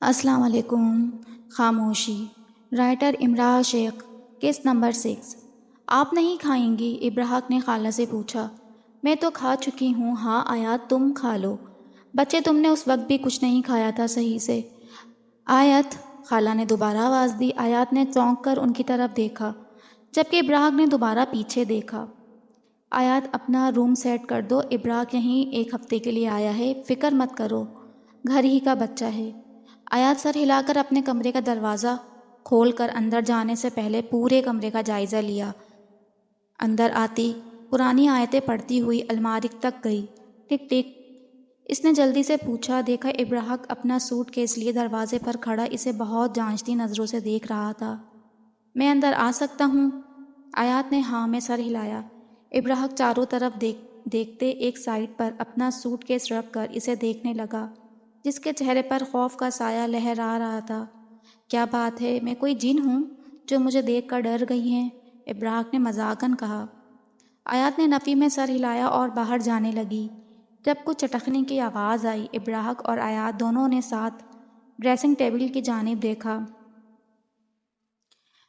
السلام علیکم۔ خاموشی۔ رائٹر امراء شیخ۔ Case number 6۔ آپ نہیں کھائیں گی؟ ابراہق نے خالہ سے پوچھا۔ میں تو کھا چکی ہوں۔ ہاں آیات تم کھا لو۔ بچے تم نے اس وقت بھی کچھ نہیں کھایا تھا صحیح سے۔ آیت، خالہ نے دوبارہ آواز دی۔ آیات نے چونک کر ان کی طرف دیکھا جبکہ ابراہق نے دوبارہ پیچھے دیکھا۔ آیات اپنا روم سیٹ کر دو، ابراہق یہیں ایک ہفتے کے لیے آیا ہے، فکر مت کرو، گھر ہی کا بچہ ہے۔ آیات سر ہلا کر اپنے کمرے کا دروازہ کھول کر اندر جانے سے پہلے پورے کمرے کا جائزہ لیا۔ اندر آتی پرانی آیتیں پڑھتی ہوئی الماری تک گئی۔ ٹک ٹک، اس نے جلدی سے پوچھا۔ دیکھا ابراہق اپنا سوٹ کیس لیے دروازے پر کھڑا اسے بہت جانچتی نظروں سے دیکھ رہا تھا۔ میں اندر آ سکتا ہوں؟ آیات نے ہاں میں سر ہلایا۔ ابراہق چاروں طرف دیکھتے ایک سائڈ پر اپنا سوٹ کیس رکھ کر اسے دیکھنے لگا جس کے چہرے پر خوف کا سایہ لہرا رہا تھا۔ کیا بات ہے، میں کوئی جن ہوں جو مجھے دیکھ کر ڈر گئی ہیں؟ ابراہق نے مذاقاً کہا۔ آیات نے نفی میں سر ہلایا اور باہر جانے لگی۔ جب کچھ چٹکنے کی آواز آئی، ابراہق اور آیات دونوں نے ساتھ ڈریسنگ ٹیبل کی جانب دیکھا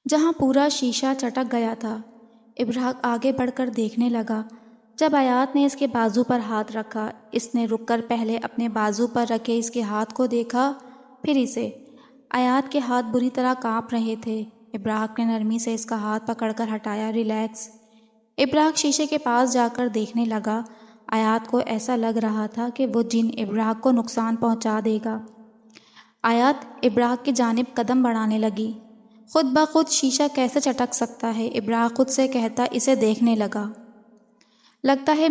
جہاں پورا شیشہ چٹک گیا تھا۔ ابراہق آگے بڑھ کر دیکھنے لگا۔ جب آیات نے اس کے بازو پر ہاتھ رکھا، اس نے رک کر پہلے اپنے بازو پر رکھے اس کے ہاتھ کو دیکھا، پھر اسے۔ آیات کے ہاتھ بری طرح کانپ رہے تھے۔ ابراہق نے نرمی سے اس کا ہاتھ پکڑ کر ہٹایا۔ ریلیکس۔ ابراہق شیشے کے پاس جا کر دیکھنے لگا۔ آیات کو ایسا لگ رہا تھا کہ وہ جن ابراہق کو نقصان پہنچا دے گا۔ آیات ابراہق کی جانب قدم بڑھانے لگی۔ خود بخود شیشہ کیسے چٹک سکتا ہے؟ ابراہق خود سے کہتا اسے دیکھنے لگا۔ لگتا ہے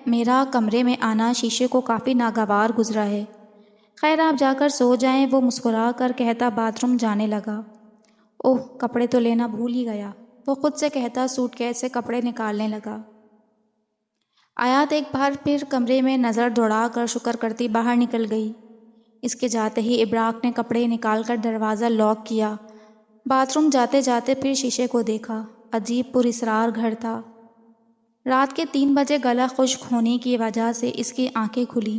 میرا کمرے میں آنا شیشے کو کافی ناگوار گزرا ہے۔ خیر آپ جا کر سو جائیں، وہ مسکرا کر کہتا باتھ روم جانے لگا۔ اوہ کپڑے تو لینا بھول ہی گیا، وہ خود سے کہتا سوٹ کیس سے کپڑے نکالنے لگا۔ آیات ایک بار پھر کمرے میں نظر دوڑا کر شکر کرتی باہر نکل گئی۔ اس کے جاتے ہی ابراہق نے کپڑے نکال کر دروازہ لاک کیا۔ باتھ روم جاتے جاتے پھر شیشے کو دیکھا۔ عجیب پراسرار گھر تھا۔ رات کے 3 بجے گلا خشک ہونے کی وجہ سے اس کی آنکھیں کھلیں۔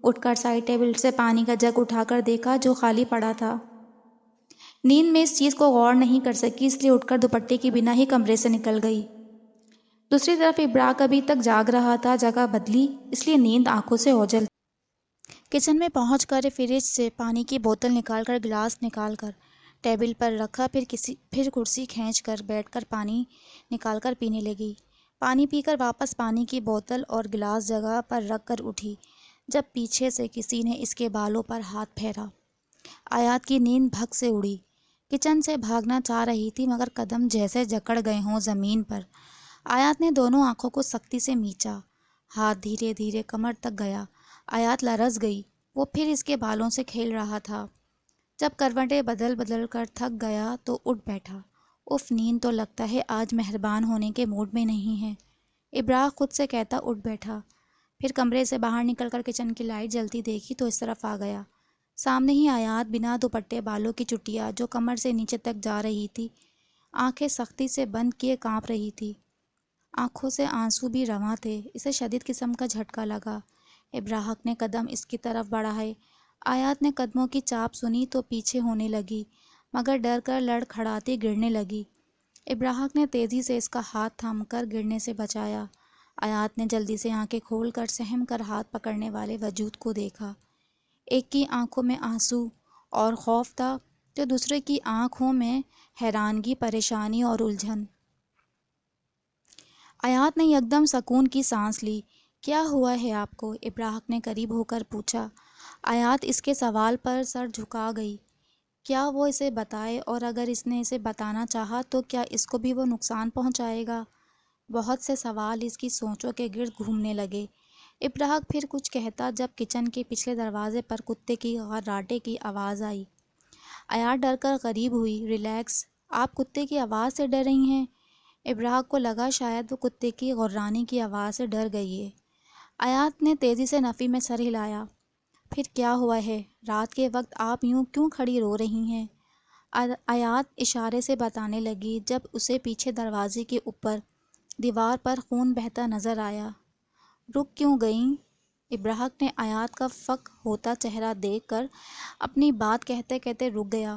اٹھ کر سائڈ ٹیبل سے پانی کا جگ اٹھا کر دیکھا جو خالی پڑا تھا۔ نیند میں اس چیز کو غور نہیں کر سکی، اس لیے اٹھ کر دوپٹے کی بنا ہی کمرے سے نکل گئی۔ دوسری طرف ابراہق ابھی تک جاگ رہا تھا، جگہ بدلی اس لیے نیند آنکھوں سے اوجھل۔ کچن میں پہنچ کر فریج سے پانی کی بوتل نکال کر گلاس نکال کر ٹیبل پر رکھا، پھر کرسی کھینچ کر بیٹھ کر پانی نکال کر پینے لگی۔ پانی پی کر واپس پانی کی بوتل اور گلاس جگہ پر رکھ کر اٹھی جب پیچھے سے کسی نے اس کے بالوں پر ہاتھ پھیرا۔ آیات کی نیند بھگ سے اڑی۔ کچن سے بھاگنا چاہ رہی تھی مگر قدم جیسے جکڑ گئے ہوں زمین پر۔ آیات نے دونوں آنکھوں کو سختی سے مینچا۔ ہاتھ دھیرے دھیرے کمر تک گیا۔ آیات لرز گئی۔ وہ پھر اس کے بالوں سے کھیل رہا تھا۔ جب کروٹیں بدل کر تھک گیا تو اٹھ بیٹھا۔ اف نیند تو لگتا ہے آج مہربان ہونے کے موڈ میں نہیں ہے، ابراہق خود سے کہتا اٹھ بیٹھا۔ پھر کمرے سے باہر نکل کر کچن کی لائٹ جلتی دیکھی تو اس طرف آ گیا۔ سامنے ہی آیات بنا دوپٹے، بالوں کی چٹیاں جو کمر سے نیچے تک جا رہی تھی، آنکھیں سختی سے بند کیے کانپ رہی تھی۔ آنکھوں سے آنسو بھی رواں تھے۔ اسے شدید قسم کا جھٹکا لگا۔ ابراہق نے قدم اس کی طرف بڑھائے۔ آیات نے قدموں کی چاپ سنی تو پیچھے ہونے لگی مگر ڈر کر لڑکھڑاتی گرنے لگی۔ ابراہق نے تیزی سے اس کا ہاتھ تھام کر گرنے سے بچایا۔ آیات نے جلدی سے آنکھیں کھول کر سہم کر ہاتھ پکڑنے والے وجود کو دیکھا۔ ایک کی آنکھوں میں آنسو اور خوف تھا تو دوسرے کی آنکھوں میں حیرانگی، پریشانی اور الجھن۔ آیات نے یکدم سکون کی سانس لی۔ کیا ہوا ہے آپ کو؟ ابراہق نے قریب ہو کر پوچھا۔ آیات اس کے سوال پر سر جھکا گئی۔ کیا وہ اسے بتائے؟ اور اگر اس نے اسے بتانا چاہا تو کیا اس کو بھی وہ نقصان پہنچائے گا؟ بہت سے سوال اس کی سوچوں کے گرد گھومنے لگے۔ ابراہق پھر کچھ کہتا جب کچن کے پچھلے دروازے پر کتے کی غراٹے کی آواز آئی۔ آیات ڈر کر قریب ہوئی۔ ریلیکس، آپ کتے کی آواز سے ڈر رہی ہیں؟ ابراہق کو لگا شاید وہ کتے کی غرانے کی آواز سے ڈر گئی ہے۔ آیات نے تیزی سے نفی میں سر ہلایا۔ پھر کیا ہوا ہے؟ رات کے وقت آپ یوں کیوں کھڑی رو رہی ہیں؟ آیات اشارے سے بتانے لگی جب اسے پیچھے دروازے کے اوپر دیوار پر خون بہتا نظر آیا۔ رک کیوں گئیں؟ ابراہق نے آیات کا فق ہوتا چہرہ دیکھ کر اپنی بات کہتے کہتے رک گیا،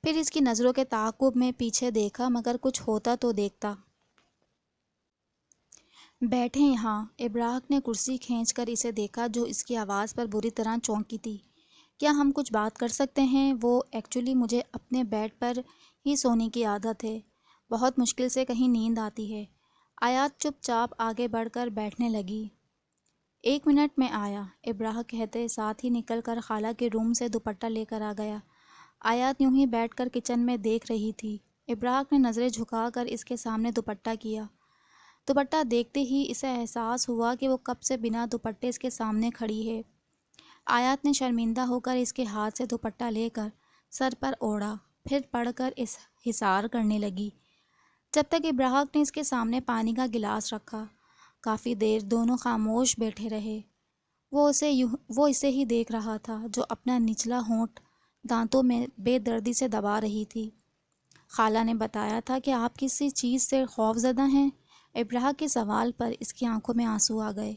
پھر اس کی نظروں کے تعاقب میں پیچھے دیکھا مگر کچھ ہوتا تو دیکھتا۔ بیٹھیں یہاں۔ ابراہق نے کرسی کھینچ کر اسے دیکھا جو اس کی آواز پر بری طرح چونکی تھی۔ کیا ہم کچھ بات کر سکتے ہیں؟ وہ ایکچولی مجھے اپنے بیڈ پر ہی سونے کی عادت ہے، بہت مشکل سے کہیں نیند آتی ہے۔ آیات چپ چاپ آگے بڑھ کر بیٹھنے لگی۔ 1 منٹ میں آیا، ابراہق کہتے ساتھ ہی نکل کر خالہ کے روم سے دوپٹہ لے کر آ گیا۔ آیات یوں ہی بیٹھ کر کچن میں دیکھ رہی تھی۔ ابراہق نے نظریں جھکا کر اس کے سامنے دوپٹہ کیا۔ دوپٹہ دیکھتے ہی اسے احساس ہوا کہ وہ کب سے بنا دوپٹے اس کے سامنے کھڑی ہے۔ آیات نے شرمندہ ہو کر اس کے ہاتھ سے دوپٹہ لے کر سر پر اوڑھا، پھر پڑھ کر حصار کرنے لگی، جب تک ابراہق نے اس کے سامنے پانی کا گلاس رکھا۔ کافی دیر دونوں خاموش بیٹھے رہے۔ وہ اسے ہی دیکھ رہا تھا جو اپنا نچلا ہونٹ دانتوں میں بے دردی سے دبا رہی تھی۔ خالہ نے بتایا تھا کہ آپ کسی چیز سے خوف زدہ ہیں؟ ابراہق کے سوال پر اس کی آنکھوں میں آنسو آ گئے۔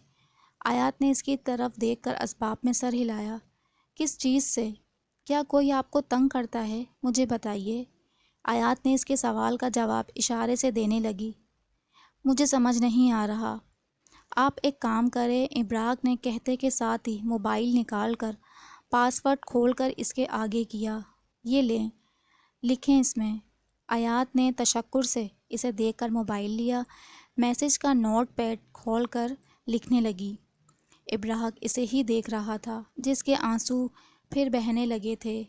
آیات نے اس کی طرف دیکھ کر اسباب میں سر ہلایا۔ کس چیز سے؟ کیا کوئی آپ کو تنگ کرتا ہے؟ مجھے بتائیے۔ آیات نے اس کے سوال کا جواب اشارے سے دینے لگی۔ مجھے سمجھ نہیں آ رہا۔ آپ ایک کام کریں، ابراہق نے کہتے کے ساتھ ہی موبائل نکال کر پاس ورڈ کھول کر اس کے آگے کیا۔ یہ لیں، لکھیں اس میں۔ آیات نے تشکر سے اسے دیکھ کر موبائل لیا، میسج کا نوٹ پیڈ کھول کر لکھنے لگی۔ ابراہق اسے ہی دیکھ رہا تھا جس کے آنسو پھر بہنے لگے تھے۔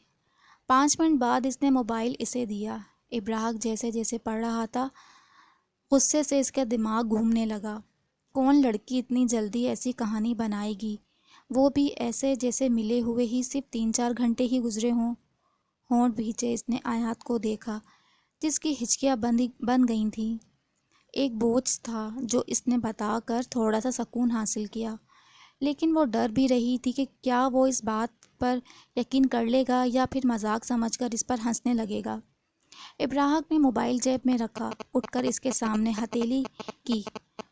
5 منٹ بعد اس نے موبائل اسے دیا۔ ابراہق جیسے جیسے پڑھ رہا تھا غصے سے اس کا دماغ گھومنے لگا۔ کون لڑکی اتنی جلدی ایسی کہانی بنائے گی، وہ بھی ایسے جیسے ملے ہوئے ہی صرف 3-4 گھنٹے ہی گزرے ہوں۔ ہونٹ بھینچے اس نے آیات کو دیکھا جس کی ہچکیاں بن گئی تھیں۔ ایک بوجھ تھا جو اس نے بتا کر تھوڑا سا سکون حاصل کیا، لیکن وہ ڈر بھی رہی تھی کہ کیا وہ اس بات پر یقین کر لے گا یا پھر مذاق سمجھ کر اس پر ہنسنے لگے گا۔ ابراہق نے موبائل جیب میں رکھا، اٹھ کر اس کے سامنے ہتھیلی کی۔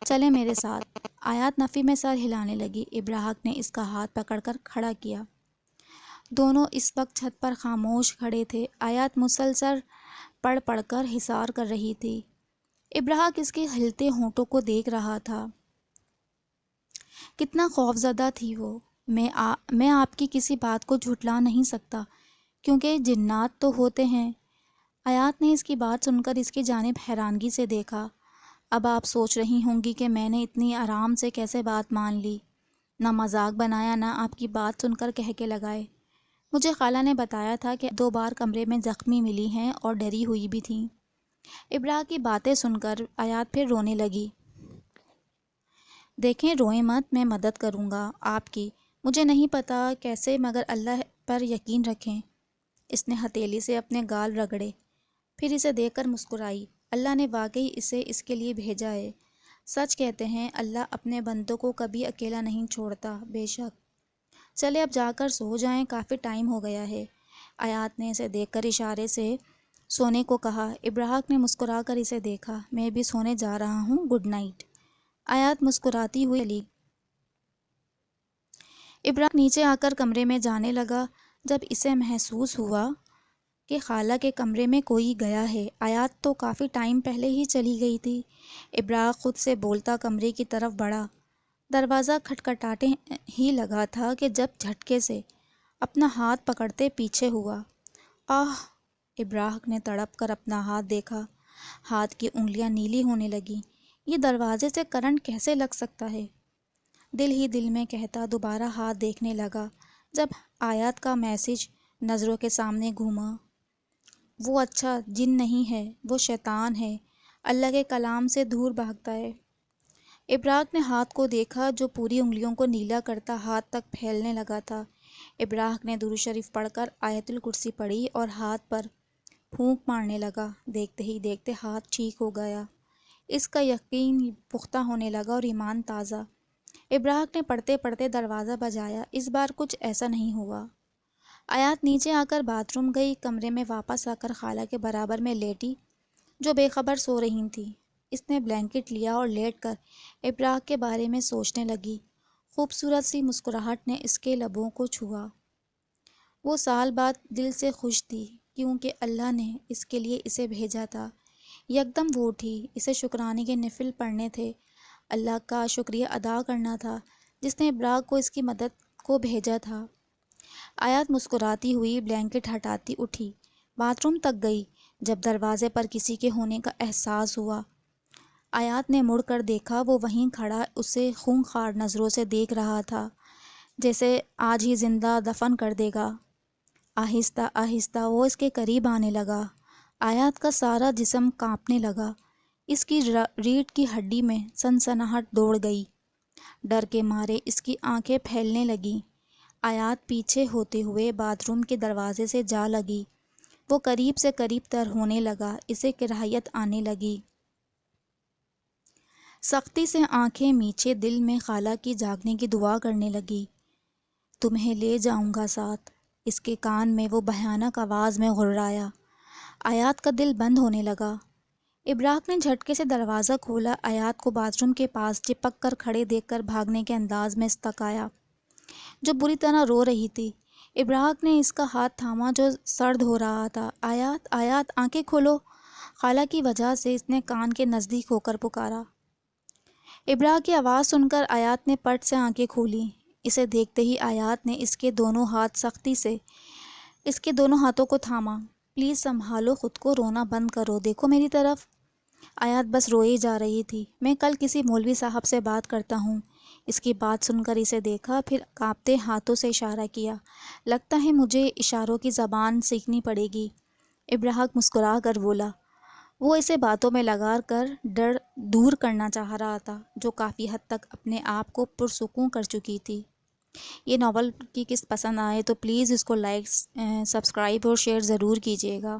چلیں میرے ساتھ۔ آیات نفی میں سر ہلانے لگی۔ ابراہق نے اس کا ہاتھ پکڑ کر کھڑا کیا۔ دونوں اس وقت چھت پر خاموش کھڑے تھے۔ آیات مسلسل پڑھ پڑھ کر حصار کر رہی تھی۔ ابراہق اس کے ہلتے ہونٹوں کو دیکھ رہا تھا۔ کتنا خوف زدہ تھی وہ۔ میں آپ کی کسی بات کو جھٹلا نہیں سکتا کیونکہ جنات تو ہوتے ہیں۔ آیات نے اس کی بات سن کر اس کی جانب حیرانگی سے دیکھا۔ اب آپ سوچ رہی ہوں گی کہ میں نے اتنی آرام سے کیسے بات مان لی، نہ مذاق بنایا نہ آپ کی بات سن کر کہکے لگائے۔ مجھے خالہ نے بتایا تھا کہ 2 بار کمرے میں زخمی ملی ہیں اور ڈری ہوئی بھی تھیں۔ ابراہق کی باتیں سن کر آیات پھر رونے لگی۔ دیکھیں روئیں مت، میں مدد کروں گا آپ کی، مجھے نہیں پتا کیسے مگر اللہ پر یقین رکھیں۔ اس نے ہتھیلی سے اپنے گال رگڑے، پھر اسے دیکھ کر مسکرائی۔ اللہ نے واقعی اسے اس کے لیے بھیجا ہے۔ سچ کہتے ہیں اللہ اپنے بندوں کو کبھی اکیلا نہیں چھوڑتا۔ بے شک۔ چلے اب جا کر سو جائیں، کافی ٹائم ہو گیا ہے۔ آیات نے اسے دیکھ کر اشارے سے سونے کو کہا۔ ابراہق نے مسکرا کر اسے دیکھا۔ میں بھی سونے جا رہا ہوں، گڈ نائٹ۔ آیات مسکراتی ہوئی چلی۔ ابراہق نیچے آ کر کمرے میں جانے لگا جب اسے محسوس ہوا کہ خالہ کے کمرے میں کوئی گیا ہے۔ آیات تو کافی ٹائم پہلے ہی چلی گئی تھی۔ ابراہق خود سے بولتا کمرے کی طرف بڑھا۔ دروازہ کھٹکھٹانے ہی لگا تھا کہ جب جھٹکے سے اپنا ہاتھ پکڑتے پیچھے ہوا۔ آہ! ابراہق نے تڑپ کر اپنا ہاتھ دیکھا۔ ہاتھ کی انگلیاں نیلی ہونے لگیں۔ یہ دروازے سے کرنٹ کیسے لگ سکتا ہے؟ دل ہی دل میں کہتا دوبارہ ہاتھ دیکھنے لگا جب آیات کا میسج نظروں کے سامنے گھوما۔ وہ اچھا جن نہیں ہے، وہ شیطان ہے، اللہ کے کلام سے دور بھاگتا ہے۔ ابراہق نے ہاتھ کو دیکھا جو پوری انگلیوں کو نیلا کرتا ہاتھ تک پھیلنے لگا تھا۔ ابراہق نے درود شریف پڑھ کر آیت الکرسی پڑھی اور ہاتھ پر پھونک مارنے لگا۔ دیکھتے ہی دیکھتے ہاتھ ٹھیک ہو گیا۔ اس کا یقین پختہ ہونے لگا اور ایمان تازہ۔ ابراہق نے پڑھتے پڑھتے دروازہ بجایا۔ اس بار کچھ ایسا نہیں ہوا۔ آیات نیچے آ کر باتھ روم گئی۔ کمرے میں واپس آ کر خالہ کے برابر میں لیٹی جو بے خبر سو رہی تھیں۔ اس نے بلینکٹ لیا اور لیٹ کر ابراہق کے بارے میں سوچنے لگی۔ خوبصورت سی مسکراہٹ نے اس کے لبوں کو چھوا۔ وہ سال بعد دل سے خوش تھی کیونکہ اللہ نے اس کے لیے اسے بھیجا تھا۔ یکدم وہ اٹھی، اسے شکرانے کے نفل پڑھنے تھے، اللہ کا شکریہ ادا کرنا تھا جس نے ابراہ کو اس کی مدد کو بھیجا تھا۔ آیات مسکراتی ہوئی بلینکٹ ہٹاتی اٹھی، باتھ روم تک گئی۔ جب دروازے پر کسی کے ہونے کا احساس ہوا، آیات نے مڑ کر دیکھا، وہ وہیں کھڑا اسے خونخوار نظروں سے دیکھ رہا تھا، جیسے آج ہی زندہ دفن کر دے گا۔ آہستہ آہستہ وہ اس کے قریب آنے لگا۔ آیات کا سارا جسم کانپنے لگا، اس کی ریڑھ کی ہڈی میں سنسناہٹ دوڑ گئی، ڈر کے مارے اس کی آنکھیں پھیلنے لگیں۔ آیات پیچھے ہوتے ہوئے باتھ روم کے دروازے سے جا لگی۔ وہ قریب سے قریب تر ہونے لگا، اسے کراہیت آنے لگی۔ سختی سے آنکھیں میچے دل میں خالہ کی جاگنے کی دعا کرنے لگی۔ تمہیں لے جاؤں گا ساتھ، اس کے کان میں وہ بھیانک آواز میں غررایا۔ آیات کا دل بند ہونے لگا۔ ابراہ نے جھٹکے سے دروازہ کھولا، آیات کو باتھ روم کے پاس چپک کر کھڑے دیکھ کر بھاگنے کے انداز میں استقایا، جو بری طرح رو رہی تھی۔ ابراہ نے اس کا ہاتھ تھاما جو سرد ہو رہا تھا۔ آیات آیات آنکھیں کھولو، خالہ کی وجہ سے اس نے کان کے نزدیک ہو کر پکارا۔ ابراہ کی آواز سن کر آیات نے پٹ سے آنکھیں کھولیں۔ اسے دیکھتے ہی آیات نے اس کے دونوں ہاتھ سختی سے اس کے دونوں ہاتھوں کو تھاما۔ پلیز سنبھالو خود کو، رونا بند کرو، دیکھو میری طرف۔ آیات بس روئی جا رہی تھی۔ میں کل کسی مولوی صاحب سے بات کرتا ہوں۔ اس کی بات سن کر اسے دیکھا، پھر کانپتے ہاتھوں سے اشارہ کیا۔ لگتا ہے مجھے اشاروں کی زبان سیکھنی پڑے گی، ابراہ مسکرا کر بولا۔ وہ اسے باتوں میں لگا کر ڈر دور کرنا چاہ رہا تھا، جو کافی حد تک اپنے آپ کو پرسکون کر چکی تھی۔ یہ ناول کی قسط پسند آئے تو پلیز اس کو لائک، سبسکرائب اور شیئر ضرور کیجیے گا۔